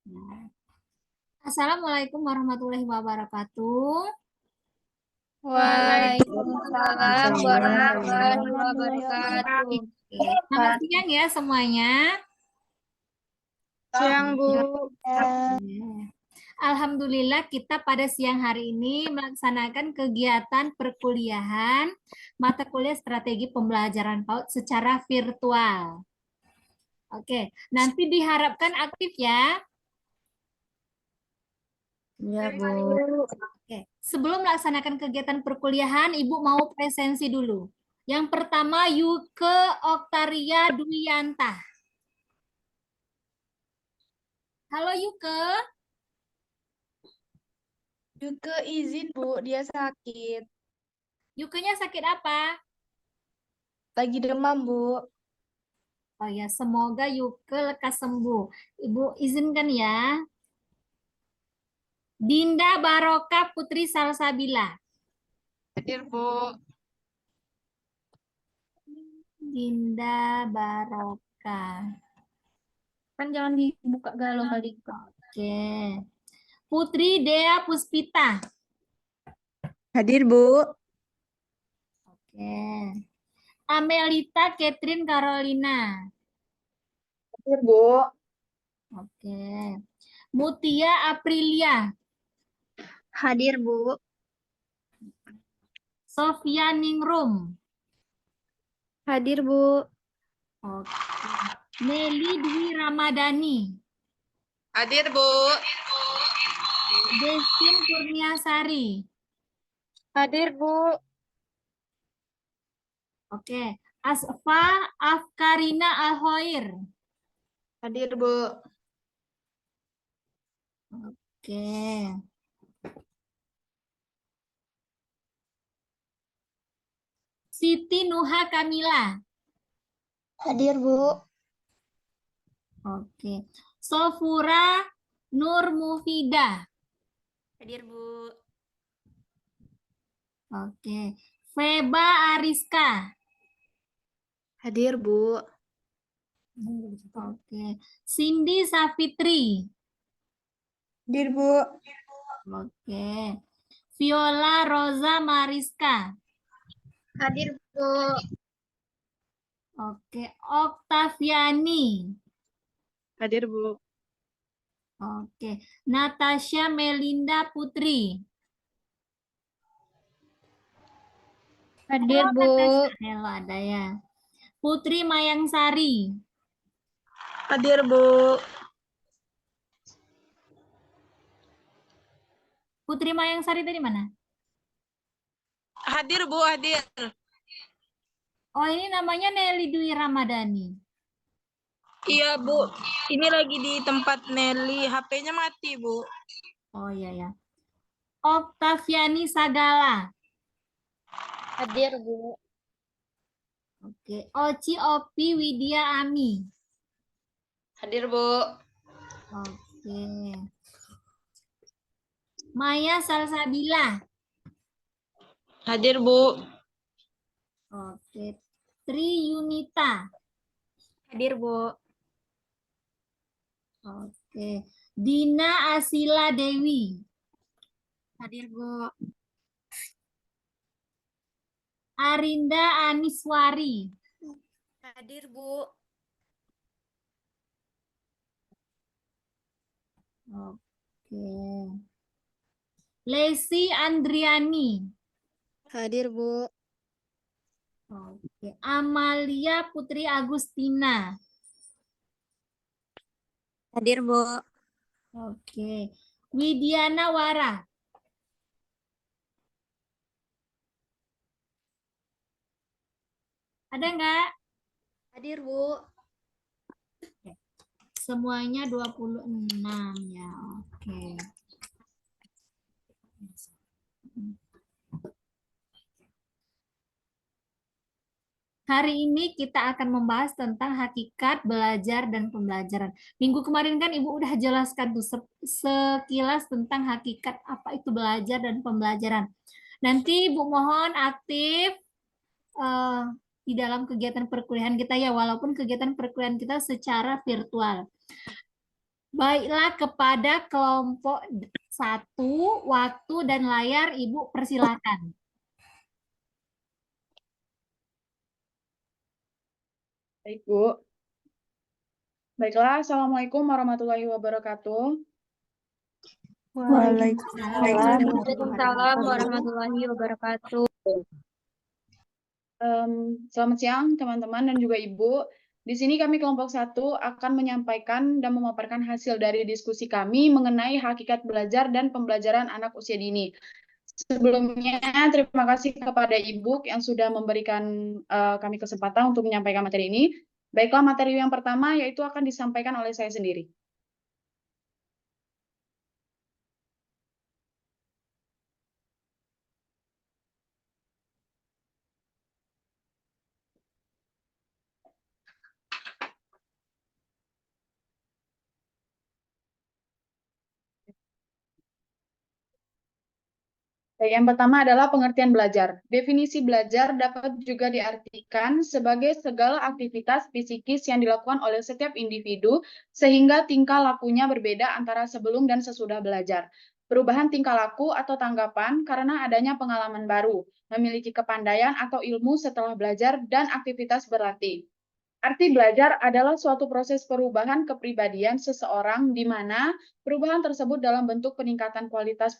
Nah, Assalamualaikum warahmatullahi wabarakatuh. Waalaikumsalam warahmatullahi wabarakatuh. Selamat siang ya semuanya. Siang, Bu. Alhamdulillah kita pada siang hari ini melaksanakan kegiatan perkuliahan mata kuliah strategi pembelajaran PAUD secara virtual. Oke, nanti diharapkan aktif ya. Ya, Bu. Oke, sebelum melaksanakan kegiatan perkuliahan, Ibu mau presensi dulu. Yang pertama, Yuke Oktaria Dwiyanta. Halo Yuke. Juga izin, Bu. Dia sakit. Yukenya sakit apa? Lagi demam, Bu. Oh ya, semoga Yuke lekas sembuh. Ibu izinkan ya. Dinda Baroka Putri Salsabila. Hadir, Bu. Dinda Baroka. Kan jangan dibuka galau kali. Oke. Putri Dea Puspita. Hadir, Bu. Oke. Amelita Catherine Carolina. Hadir, Bu. Oke. Mutia Aprilia. Hadir, Bu. Sofia Ningrum. Hadir, Bu. Oke. Nelly Dwi Ramadhani. Hadir, Bu. Destin Kurniasari. Hadir, Bu. Oke. Asfa Afkarina Alhoir. Hadir, Bu. Oke. Siti Nuha Kamila. Hadir, Bu. Oke. Sofura Nur Mufida. Hadir, Bu. Oke. Feba Ariska. Hadir, Bu. Oke. Cindy Safitri. Hadir, Bu. Oke. Viola Rosa Mariska. Hadir, Bu. Oke. Oktaviani. Hadir, Bu. Oke. Natasha Melinda Putri. Hadir, Halo, Bu. Natasha. Halo, ada ya. Putri Mayangsari. Hadir, Bu. Putri Mayangsari tadi mana? Hadir, Bu. Hadir. Oh, ini namanya Nelly Dwi Ramadhani. Iya, Bu. Ini lagi di tempat Nelly. HP-nya mati, Bu. Oh iya ya. Oktaviani Sagala. Hadir, Bu. Oke. Oci Opi Widya Ami. Hadir, Bu. Oke. Maya Salsabila. Hadir, Bu. Oke. Tri Yunita. Hadir, Bu. Oke. Dina Asila Dewi. Hadir, Bu. Arinda Aniswari. Hadir, Bu. Oke. Lesi Andriani. Hadir, Bu. Oke. Amalia Putri Agustina. Hadir, Bu. Oke. Widiana Wara. Ada nggak? Hadir, Bu. Semuanya 26 ya. Oke. Hari ini kita akan membahas tentang hakikat belajar dan pembelajaran. Minggu kemarin kan Ibu udah jelaskan tuh sekilas tentang hakikat apa itu belajar dan pembelajaran. Nanti Ibu mohon aktif eh, di dalam kegiatan perkuliahan kita ya, walaupun kegiatan perkuliahan kita secara virtual. Baiklah, kepada kelompok 1, waktu dan layar Ibu persilakan. Baik, Bu. Baiklah, Assalamualaikum warahmatullahi wabarakatuh. Waalaikumsalam warahmatullahi wabarakatuh. Selamat siang, teman-teman dan juga Ibu. Di sini kami kelompok 1 akan menyampaikan dan memaparkan hasil dari diskusi kami mengenai hakikat belajar dan pembelajaran anak usia dini. Sebelumnya, terima kasih kepada Ibu yang sudah memberikan kami kesempatan untuk menyampaikan materi ini. Baiklah, materi yang pertama yaitu akan disampaikan oleh saya sendiri. Yang pertama adalah pengertian belajar. Definisi belajar dapat juga diartikan sebagai segala aktivitas psikis yang dilakukan oleh setiap individu sehingga tingkah lakunya berbeda antara sebelum dan sesudah belajar. Perubahan tingkah laku atau tanggapan karena adanya pengalaman baru, memiliki kepandaian atau ilmu setelah belajar, dan aktivitas berlatih. Arti belajar adalah suatu proses perubahan kepribadian seseorang di mana perubahan tersebut dalam bentuk peningkatan kualitas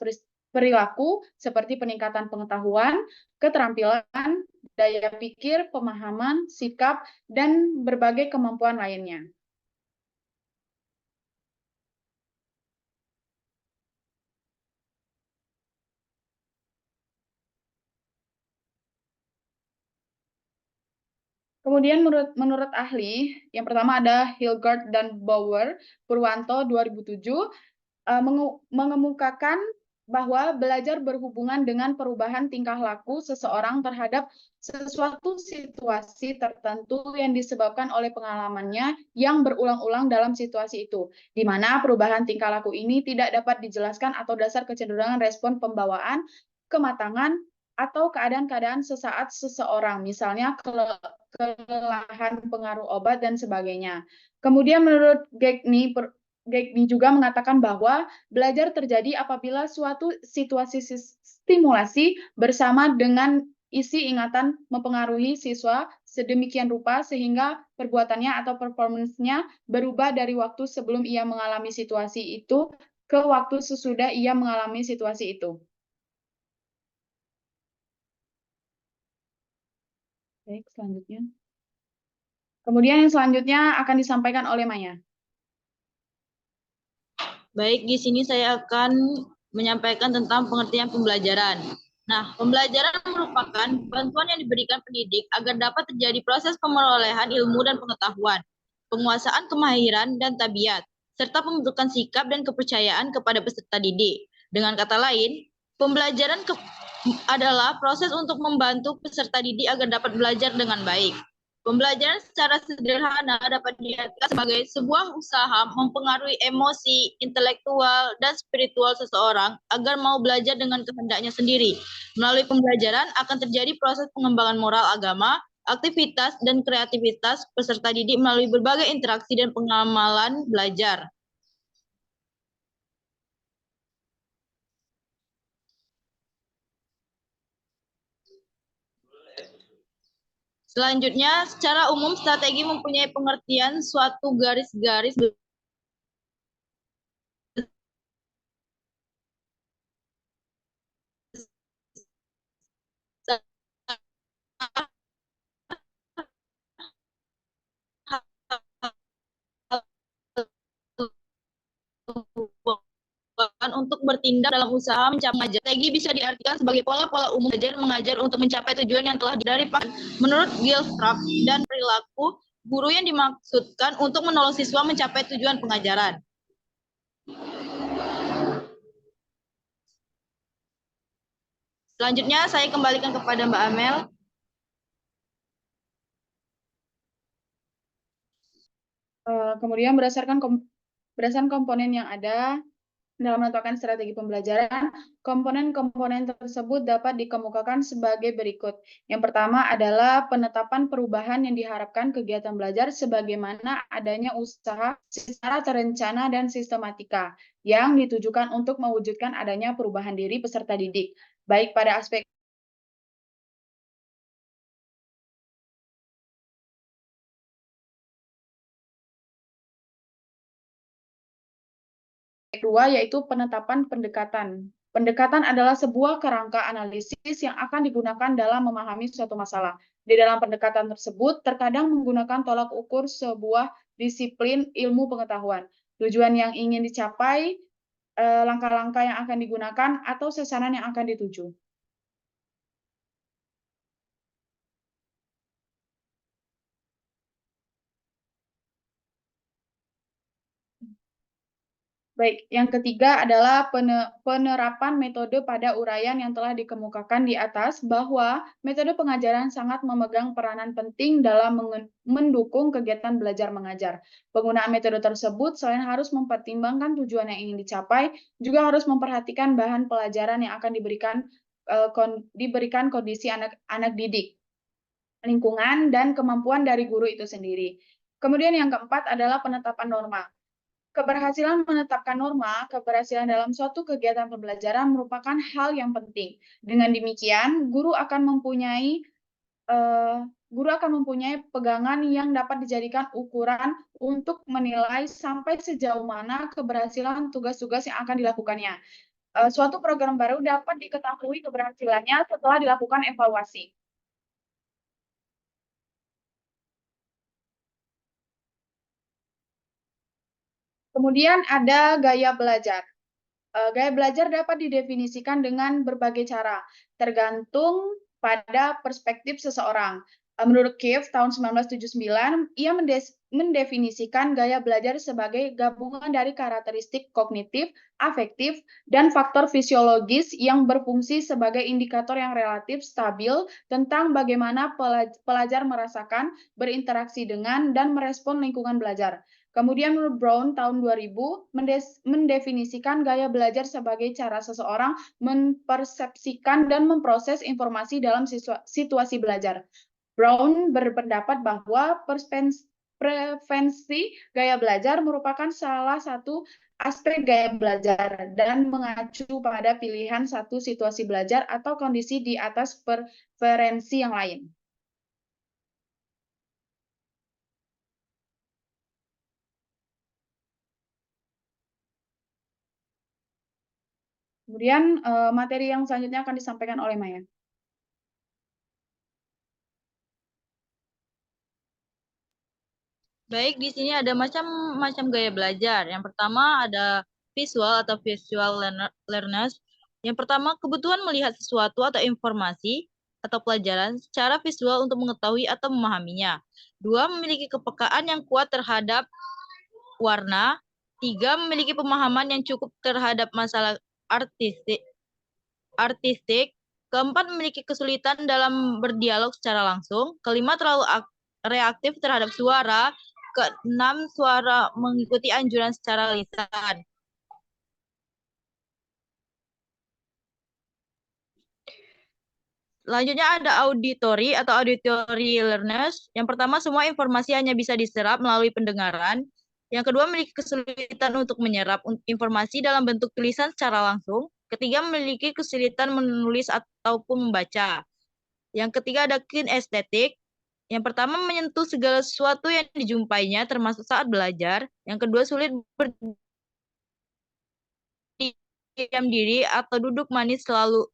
perilaku seperti peningkatan pengetahuan, keterampilan, daya pikir, pemahaman, sikap, dan berbagai kemampuan lainnya. Kemudian menurut ahli, yang pertama ada Hilgard dan Bauer, Purwanto 2007, mengemukakan bahwa belajar berhubungan dengan perubahan tingkah laku seseorang terhadap sesuatu situasi tertentu yang disebabkan oleh pengalamannya yang berulang-ulang dalam situasi itu, di mana perubahan tingkah laku ini tidak dapat dijelaskan atau dasar kecenderungan respon pembawaan, kematangan, atau keadaan-keadaan sesaat seseorang, misalnya kelelahan pengaruh obat dan sebagainya. Kemudian menurut Gegni juga mengatakan bahwa belajar terjadi apabila suatu situasi stimulasi bersama dengan isi ingatan mempengaruhi siswa sedemikian rupa sehingga perbuatannya atau performance-nya berubah dari waktu sebelum ia mengalami situasi itu ke waktu sesudah ia mengalami situasi itu. Baik, selanjutnya. Kemudian yang selanjutnya akan disampaikan oleh Maya. Baik, di sini saya akan menyampaikan tentang pengertian pembelajaran. Nah, pembelajaran merupakan bantuan yang diberikan pendidik agar dapat terjadi proses pemerolehan ilmu dan pengetahuan, penguasaan kemahiran dan tabiat, serta pembentukan sikap dan kepercayaan kepada peserta didik. Dengan kata lain, pembelajaran adalah proses untuk membantu peserta didik agar dapat belajar dengan baik. Pembelajaran secara sederhana dapat diartikan sebagai sebuah usaha mempengaruhi emosi, intelektual, dan spiritual seseorang agar mau belajar dengan kehendaknya sendiri. Melalui pembelajaran akan terjadi proses pengembangan moral agama, aktivitas, dan kreativitas peserta didik melalui berbagai interaksi dan pengamalan belajar. Selanjutnya, secara umum strategi mempunyai pengertian suatu garis-garis untuk bertindak dalam usaha mencapai strategi bisa diartikan sebagai pola-pola umum belajar mengajar untuk mencapai tujuan yang telah dari menurut Gilstrap dan perilaku guru yang dimaksudkan untuk menolong siswa mencapai tujuan pengajaran. Selanjutnya saya kembalikan kepada Mbak Amel. Kemudian berdasarkan komponen yang ada, Dalam menentukan strategi pembelajaran, komponen-komponen tersebut dapat dikemukakan sebagai berikut. Yang pertama adalah penetapan perubahan yang diharapkan kegiatan belajar sebagaimana adanya usaha secara terencana dan sistematika yang ditujukan untuk mewujudkan adanya perubahan diri peserta didik, baik pada aspek kedua, yaitu penetapan pendekatan. Pendekatan adalah sebuah kerangka analisis yang akan digunakan dalam memahami suatu masalah. Di dalam pendekatan tersebut, terkadang menggunakan tolak ukur sebuah disiplin ilmu pengetahuan. Tujuan yang ingin dicapai, langkah-langkah yang akan digunakan, atau sasaran yang akan dituju. Baik, yang ketiga adalah penerapan metode pada uraian yang telah dikemukakan di atas, bahwa metode pengajaran sangat memegang peranan penting dalam mendukung kegiatan belajar mengajar. Penggunaan metode tersebut selain harus mempertimbangkan tujuan yang ingin dicapai, juga harus memperhatikan bahan pelajaran yang akan diberikan kondisi anak-anak didik, lingkungan, dan kemampuan dari guru itu sendiri. Kemudian yang keempat adalah penetapan norma. Keberhasilan menetapkan norma, keberhasilan dalam suatu kegiatan pembelajaran merupakan hal yang penting. Dengan demikian, guru akan mempunyai pegangan yang dapat dijadikan ukuran untuk menilai sampai sejauh mana keberhasilan tugas-tugas yang akan dilakukannya. Suatu program baru dapat diketahui keberhasilannya setelah dilakukan evaluasi. Kemudian ada gaya belajar. Gaya belajar dapat didefinisikan dengan berbagai cara, tergantung pada perspektif seseorang. Menurut Keefe tahun 1979, ia mendefinisikan gaya belajar sebagai gabungan dari karakteristik kognitif, afektif, dan faktor fisiologis yang berfungsi sebagai indikator yang relatif stabil tentang bagaimana pelajar merasakan, berinteraksi dengan, dan merespon lingkungan belajar. Kemudian menurut Brown tahun 2000 mendefinisikan gaya belajar sebagai cara seseorang mempersepsikan dan memproses informasi dalam situasi belajar. Brown berpendapat bahwa preferensi gaya belajar merupakan salah satu aspek gaya belajar dan mengacu pada pilihan satu situasi belajar atau kondisi di atas preferensi yang lain. Kemudian materi yang selanjutnya akan disampaikan oleh Maya. Baik, di sini ada macam-macam gaya belajar. Yang pertama ada visual atau visual learners. Yang pertama, kebutuhan melihat sesuatu atau informasi atau pelajaran secara visual untuk mengetahui atau memahaminya. Dua, memiliki kepekaan yang kuat terhadap warna. Tiga, memiliki pemahaman yang cukup terhadap masalah artistik. Keempat, memiliki kesulitan dalam berdialog secara langsung. Kelima, terlalu reaktif terhadap suara. Keenam, suara mengikuti anjuran secara lisan. Selanjutnya ada auditory atau auditory learners. Yang pertama, semua informasi hanya bisa diserap melalui pendengaran. Yang kedua, memiliki kesulitan untuk menyerap informasi dalam bentuk tulisan secara langsung. Ketiga, memiliki kesulitan menulis ataupun membaca. Yang ketiga ada kinestetik. Yang pertama, menyentuh segala sesuatu yang dijumpainya termasuk saat belajar. Yang kedua, sulit berdiam diri atau duduk manis selalu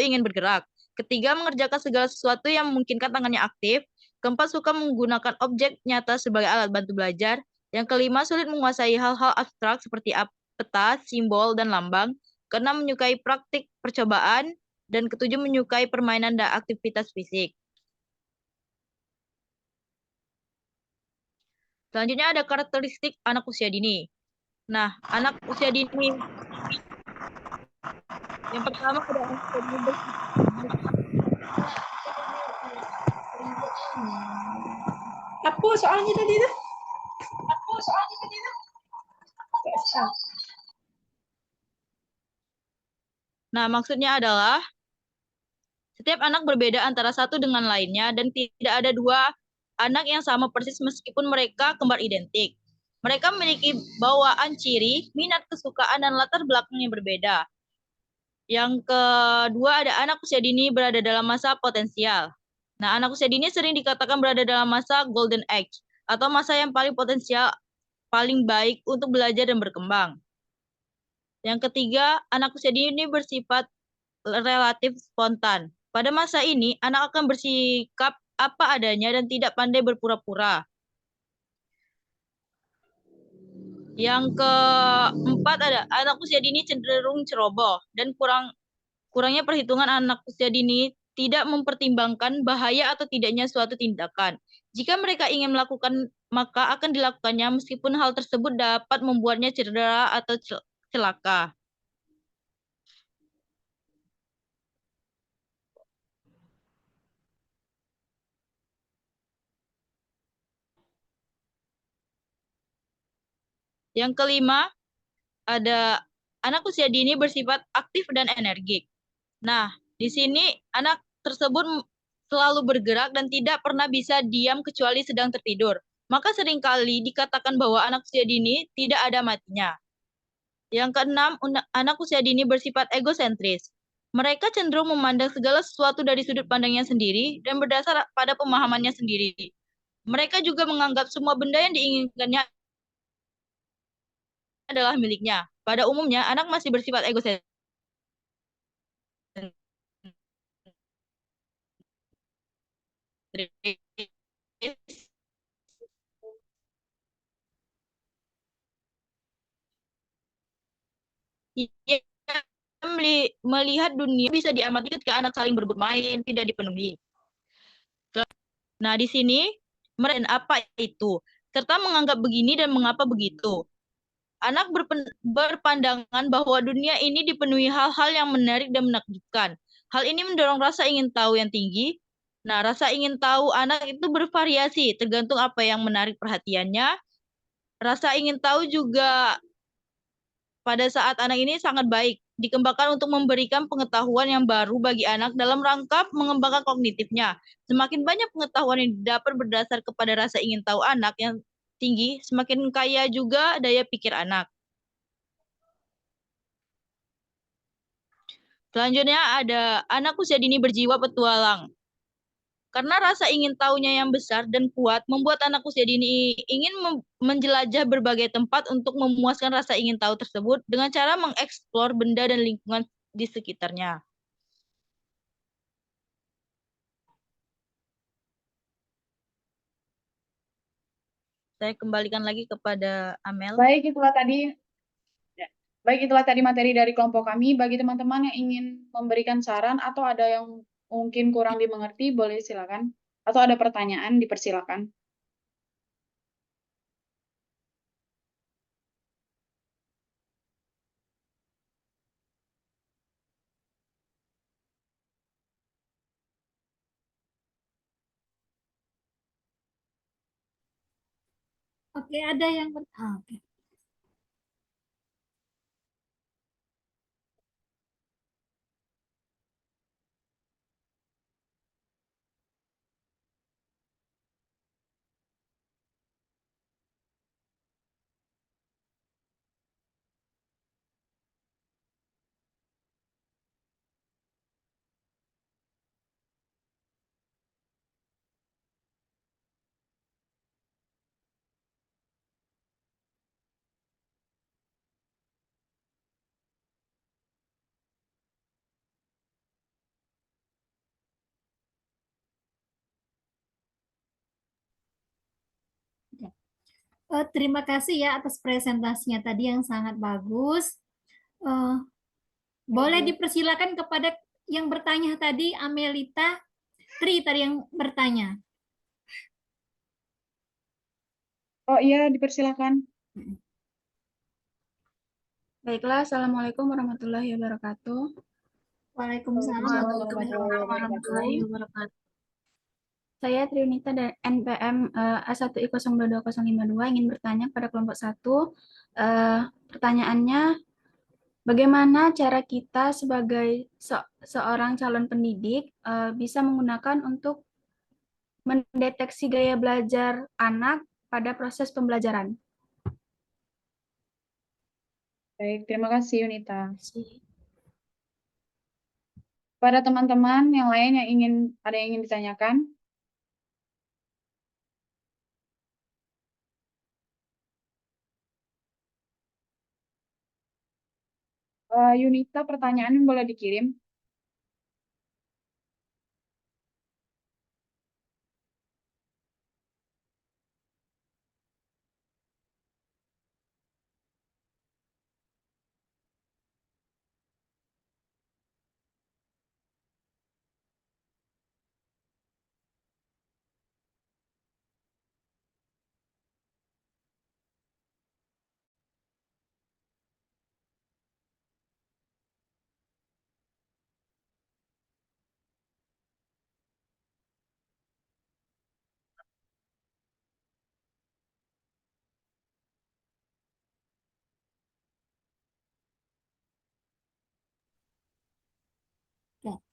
ingin bergerak. Ketiga, mengerjakan segala sesuatu yang memungkinkan tangannya aktif. Keempat, suka menggunakan objek nyata sebagai alat bantu belajar. Yang kelima, sulit menguasai hal-hal abstrak seperti peta, simbol, dan lambang. Keenam, menyukai praktik percobaan. Dan ketujuh, menyukai permainan dan aktivitas fisik. Selanjutnya ada karakteristik anak usia dini. Nah, anak usia dini yang pertama ada anak usia dini Apa soalnya tadi itu? Nah, maksudnya adalah setiap anak berbeda antara satu dengan lainnya dan tidak ada dua anak yang sama persis meskipun mereka kembar identik. Mereka memiliki bawaan ciri, minat, kesukaan, dan latar belakang yang berbeda. Yang kedua ada anak usia dini berada dalam masa potensial. Nah, anak usia dini sering dikatakan berada dalam masa golden age atau masa yang paling potensial, paling baik untuk belajar dan berkembang. Yang ketiga, anak usia dini bersifat relatif spontan. Pada masa ini, anak akan bersikap apa adanya dan tidak pandai berpura-pura. Yang keempat ada anak usia dini cenderung ceroboh dan kurangnya perhitungan. Anak usia dini tidak mempertimbangkan bahaya atau tidaknya suatu tindakan. Jika mereka ingin melakukan, maka akan dilakukannya meskipun hal tersebut dapat membuatnya cedera atau celaka. Yang kelima, ada anak usia dini bersifat aktif dan energik. Nah, di sini anak tersebut selalu bergerak dan tidak pernah bisa diam kecuali sedang tertidur. Maka seringkali dikatakan bahwa anak usia dini tidak ada matinya. Yang keenam, anak usia dini bersifat egosentris. Mereka cenderung memandang segala sesuatu dari sudut pandangnya sendiri dan berdasar pada pemahamannya sendiri. Mereka juga menganggap semua benda yang diinginkannya adalah miliknya. Pada umumnya, anak masih bersifat egosentris. Ia melihat dunia bisa diamati ketika anak saling berebut main, tidak dipenuhi. Nah, di sini, apa itu, serta menganggap begini dan mengapa begitu. Anak berpandangan bahwa dunia ini dipenuhi hal-hal yang menarik dan menakjubkan. Hal ini mendorong rasa ingin tahu yang tinggi. Nah, rasa ingin tahu anak itu bervariasi, tergantung apa yang menarik perhatiannya. Rasa ingin tahu juga pada saat anak ini sangat baik, dikembangkan untuk memberikan pengetahuan yang baru bagi anak dalam rangka mengembangkan kognitifnya. Semakin banyak pengetahuan yang didapat berdasar kepada rasa ingin tahu anak yang tinggi, semakin kaya juga daya pikir anak. Selanjutnya ada anak usia dini berjiwa petualang. Karena rasa ingin tahunya yang besar dan kuat, membuat anak usia dini ingin menjelajah berbagai tempat untuk memuaskan rasa ingin tahu tersebut dengan cara mengeksplor benda dan lingkungan di sekitarnya. Saya kembalikan lagi kepada Amel. Baik, itulah tadi materi dari kelompok kami. Bagi teman-teman yang ingin memberikan saran atau ada yang mungkin kurang dimengerti, boleh silakan. Atau ada pertanyaan, dipersilakan. Oke, ada yang oke. Terima kasih ya atas presentasinya tadi yang sangat bagus. Boleh dipersilakan kepada yang bertanya tadi, Amelita Tri tadi yang bertanya. Oh iya, dipersilakan. Baiklah, Assalamualaikum warahmatullahi wabarakatuh. Waalaikumsalam Warahmatullahi wabarakatuh. Saya Triunita dari NPM A1I02252 ingin bertanya pada kelompok 1. Pertanyaannya, Bagaimana cara kita sebagai seorang calon pendidik bisa menggunakan untuk mendeteksi gaya belajar anak pada proses pembelajaran? Baik, terima kasih Yunita. Pada teman-teman yang lain yang ada yang ingin ditanyakan? Yunita, pertanyaan boleh dikirim? Oke.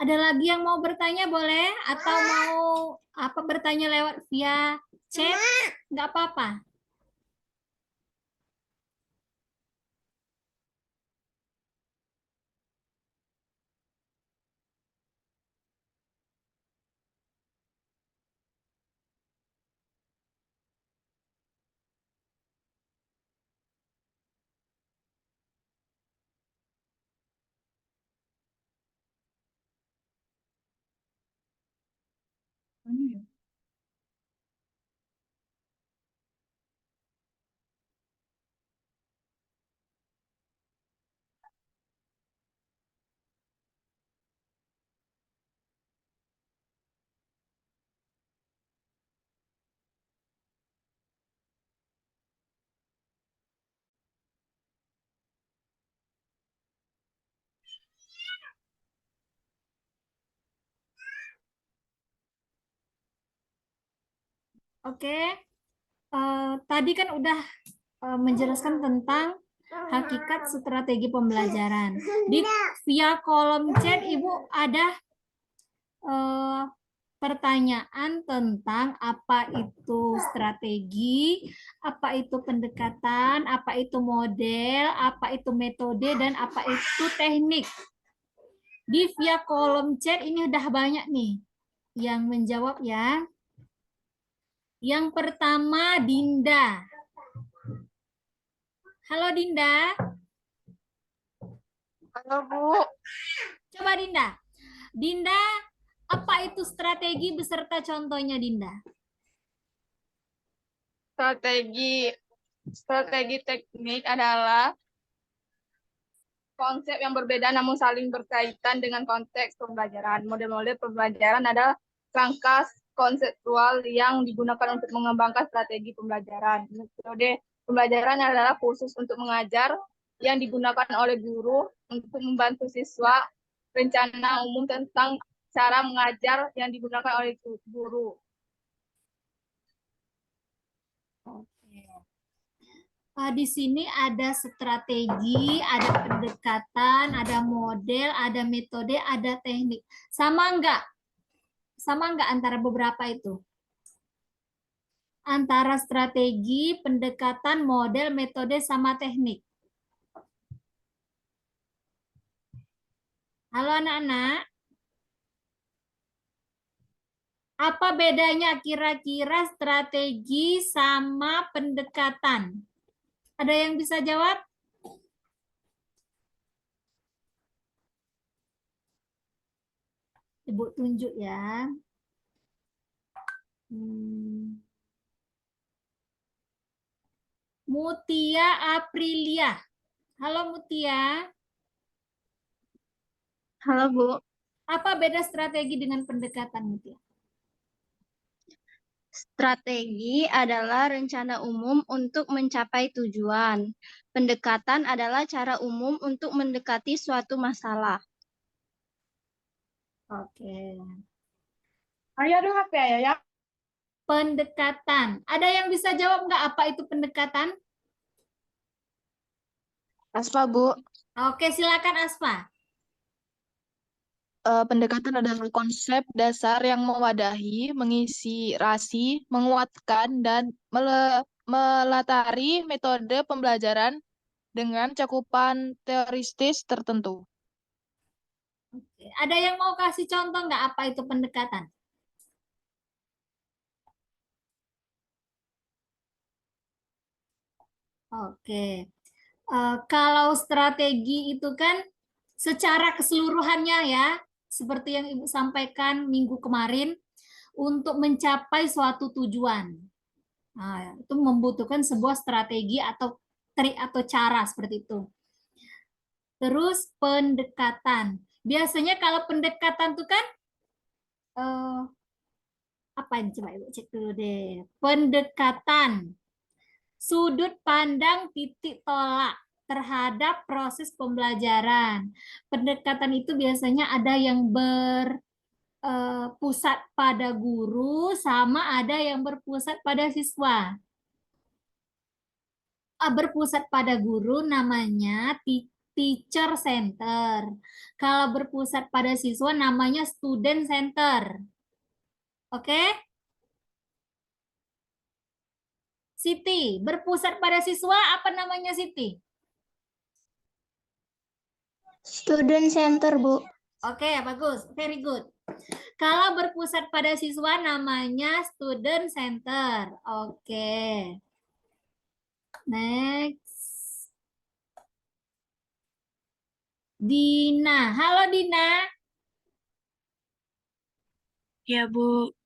Ada lagi yang mau bertanya boleh? Atau mau bertanya lewat via chat? Nggak apa-apa. Oke. Tadi kan udah menjelaskan tentang hakikat strategi pembelajaran. Di via kolom chat Ibu ada eh, pertanyaan tentang apa itu strategi, apa itu pendekatan, apa itu model, apa itu metode, dan apa itu teknik. Di via kolom chat ini udah banyak nih yang menjawab ya. Yang pertama Dinda. Halo Dinda. Halo Bu, Coba Dinda. Dinda, apa itu strategi beserta contohnya Dinda? strategi teknik adalah konsep yang berbeda namun saling berkaitan dengan konteks pembelajaran. Model-model pembelajaran adalah kerangka konseptual yang digunakan untuk mengembangkan strategi pembelajaran. Metode pembelajaran adalah khusus untuk mengajar yang digunakan oleh guru untuk membantu siswa. Rencana umum tentang cara mengajar yang digunakan oleh guru. Di sini ada strategi, ada pendekatan, ada model, ada metode, ada teknik. Sama enggak? Sama enggak antara beberapa itu? Antara strategi, pendekatan, model, metode, sama teknik. Halo anak-anak. Apa bedanya kira-kira strategi sama pendekatan? Ada yang bisa jawab? Ibu tunjuk ya. Mutia Aprilia. Halo Mutia. Halo Bu. Apa beda strategi dengan pendekatan Mutia? Strategi adalah rencana umum untuk mencapai tujuan. Pendekatan adalah cara umum untuk mendekati suatu masalah. Oke. Ayo dong HP ya. Pendekatan. Ada yang bisa jawab nggak apa itu pendekatan? Aspa Bu. Oke, silakan Asma. Pendekatan adalah konsep dasar yang mewadahi, mengisi rasi, menguatkan, dan melatari metode pembelajaran dengan cakupan teoristis tertentu. Oke. Ada yang mau kasih contoh nggak apa itu pendekatan? Oke. Kalau strategi itu kan secara keseluruhannya ya, seperti yang Ibu sampaikan minggu kemarin, untuk mencapai suatu tujuan. Nah, itu membutuhkan sebuah strategi atau trik atau cara seperti itu. Terus pendekatan. Biasanya kalau pendekatan itu kan apa ini coba Ibu cek dulu deh. Pendekatan sudut pandang titik tolak terhadap proses pembelajaran. Pendekatan itu biasanya ada yang berpusat pada guru sama ada yang berpusat pada siswa. Berpusat pada guru namanya teacher center. Kalau berpusat pada siswa namanya student center. Oke? Siti, berpusat pada siswa apa namanya Siti? Student center, Bu. Oke, bagus. Very good. Kalau berpusat pada siswa namanya student center. Oke. Next. Dina. Halo Dina. Ya, Bu.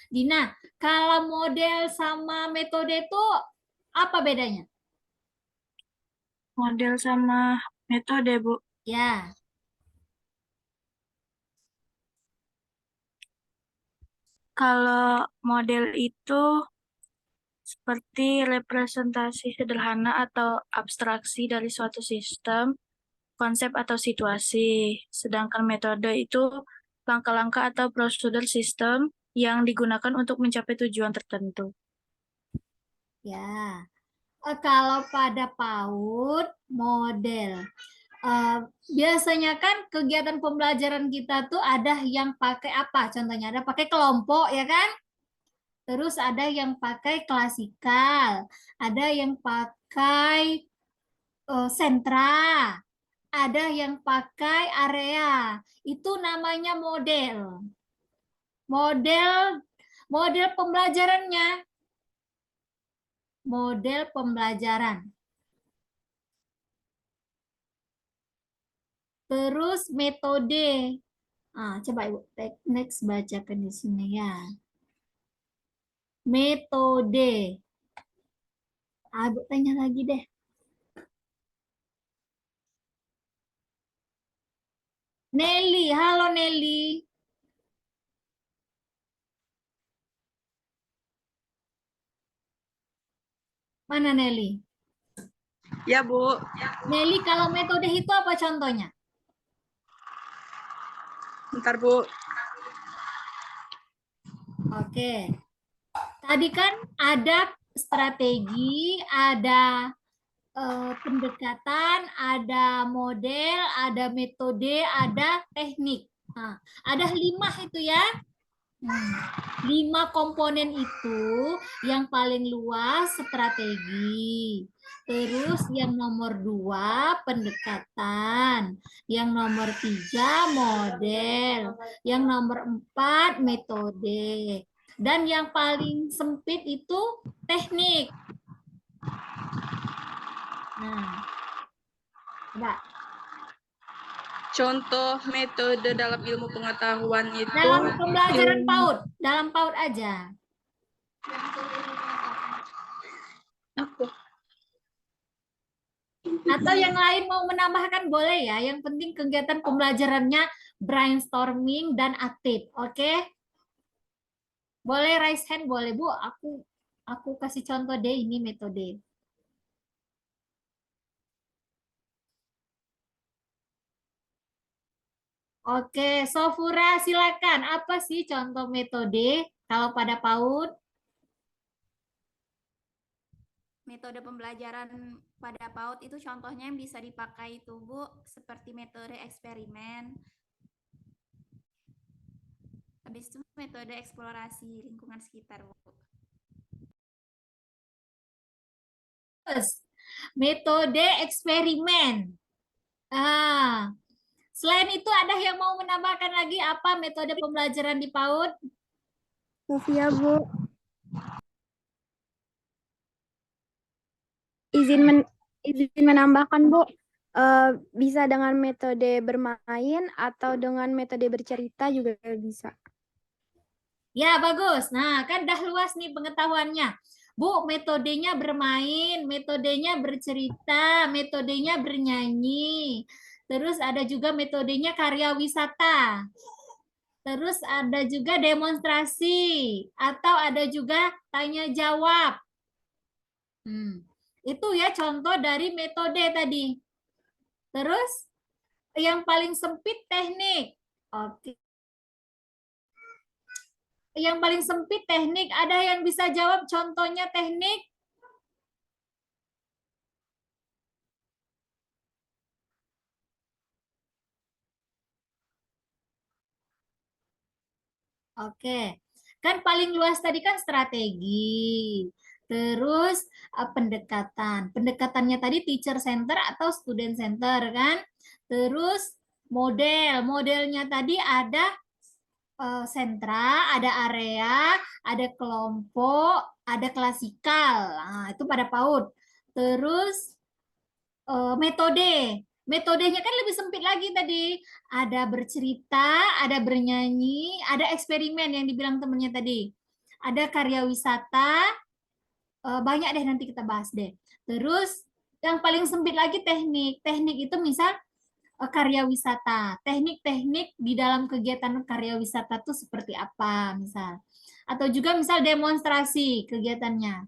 Dina, kalau model sama metode itu apa bedanya? Model sama metode, Bu. Ya. Kalau model itu seperti representasi sederhana atau abstraksi dari suatu sistem, konsep atau situasi. Sedangkan metode itu langkah-langkah atau prosedur sistem yang digunakan untuk mencapai tujuan tertentu. Ya. Kalau pada PAUD model. Biasanya kan kegiatan pembelajaran kita tuh ada yang pakai apa? Contohnya ada pakai kelompok ya kan? Terus ada yang pakai klasikal, ada yang pakai sentra, ada yang pakai area. Itu namanya model. Model model pembelajarannya. Model pembelajaran. Terus metode. Coba Ibu next bacakan di sini ya. Metode. Ibu tanya lagi deh. Nelly, halo Nelly. Mana Nelly? Ya, Bu. Nelly, kalau metode itu apa contohnya? Bentar, Bu. Oke. Tadi kan ada strategi, ada pendekatan, ada model, ada metode, ada teknik. Nah, ada 5 itu ya. 5 komponen itu yang paling luas strategi. Terus yang nomor 2 pendekatan. Yang nomor 3 model. Yang nomor 4 metode. Dan yang paling sempit itu teknik. Nah, coba. Contoh metode dalam ilmu pengetahuan itu Dalam pembelajaran PAUD, dalam PAUD aja. Atau yang lain mau menambahkan boleh ya. Yang penting kegiatan pembelajarannya brainstorming dan aktif. Oke? Boleh raise hand, boleh Bu. Aku kasih contoh deh ini metode. Oke, Sofura silakan. Apa sih contoh metode kalau pada PAUD? metode pembelajaran pada PAUD itu contohnya yang bisa dipakai itu Bu, seperti metode eksperimen. Habis itu metode eksplorasi lingkungan sekitar Bu. Terus, metode eksperimen. Selain itu ada yang mau menambahkan lagi apa metode pembelajaran di PAUD? Sofia, Bu. Izin menambahkan, Bu. Bisa dengan metode bermain atau dengan metode bercerita juga bisa. Ya, bagus. Nah, kan dah luas nih pengetahuannya. Bu, metodenya bermain, metodenya bercerita, metodenya bernyanyi. Terus ada juga metodenya karya wisata. Terus ada juga demonstrasi atau ada juga tanya jawab. Itu ya contoh dari metode tadi. Terus yang paling sempit teknik. Oke. Yang paling sempit teknik, ada yang bisa jawab contohnya teknik? Oke, kan paling luas tadi kan strategi, terus pendekatan. Pendekatannya tadi teacher center atau student center kan? Terus modelnya tadi ada sentra, ada area, ada kelompok, ada klasikal. Nah, itu pada PAUD. Terus metodenya kan lebih sempit lagi tadi. Ada bercerita, ada bernyanyi, ada eksperimen yang dibilang temennya tadi. Ada karya wisata, banyak deh nanti kita bahas deh. Terus yang paling sempit lagi teknik. Teknik itu misal karya wisata. Teknik-teknik di dalam kegiatan karya wisata itu seperti apa misal. Atau juga misal demonstrasi kegiatannya.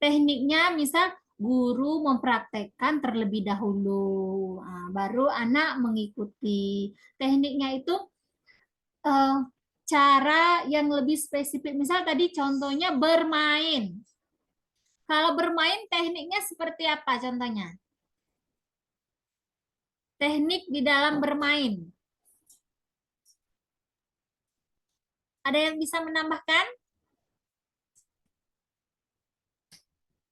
Tekniknya misal guru mempraktekkan terlebih dahulu, baru anak mengikuti. Tekniknya itu cara yang lebih spesifik. Misal tadi contohnya bermain. Kalau bermain tekniknya seperti apa contohnya? Teknik di dalam bermain. Ada yang bisa menambahkan?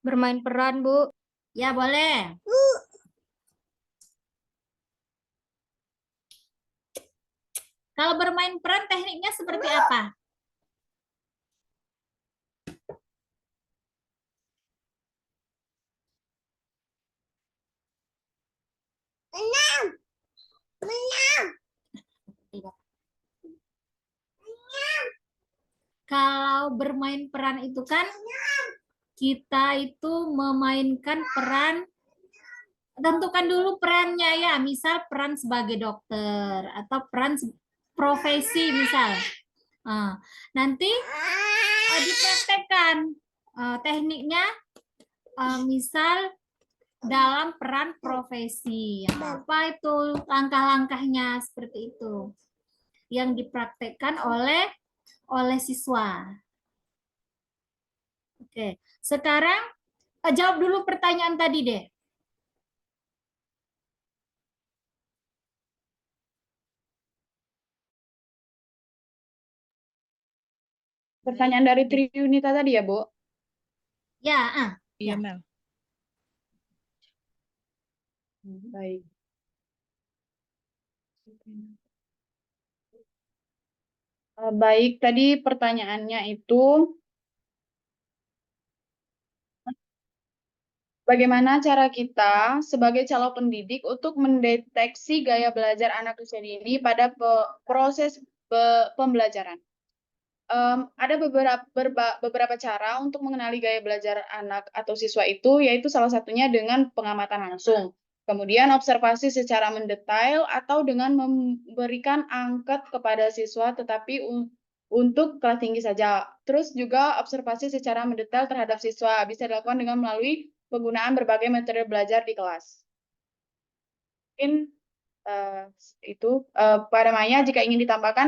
Bermain peran, Bu. Ya, boleh. Kalau bermain peran tekniknya seperti apa? Kalau bermain peran itu kan kita itu memainkan peran, tentukan dulu perannya ya, misal peran sebagai dokter atau peran profesi misal. Nanti dipraktekkan tekniknya misal dalam peran profesi. Apa itu langkah-langkahnya seperti itu yang dipraktekkan oleh siswa. Oke, sekarang jawab dulu pertanyaan tadi deh. Pertanyaan dari Triyunita tadi ya, Bu? Ya, Iya, ya. Mel. Baik. Baik, tadi pertanyaannya itu bagaimana cara kita sebagai calon pendidik untuk mendeteksi gaya belajar anak usia dini pada proses pembelajaran? Ada beberapa cara untuk mengenali gaya belajar anak atau siswa itu, yaitu salah satunya dengan pengamatan langsung. Kemudian observasi secara mendetail atau dengan memberikan angket kepada siswa tetapi untuk kelas tinggi saja. Terus juga observasi secara mendetail terhadap siswa bisa dilakukan dengan melalui penggunaan berbagai metode belajar di kelas. Mungkin itu pada Maya jika ingin ditambahkan.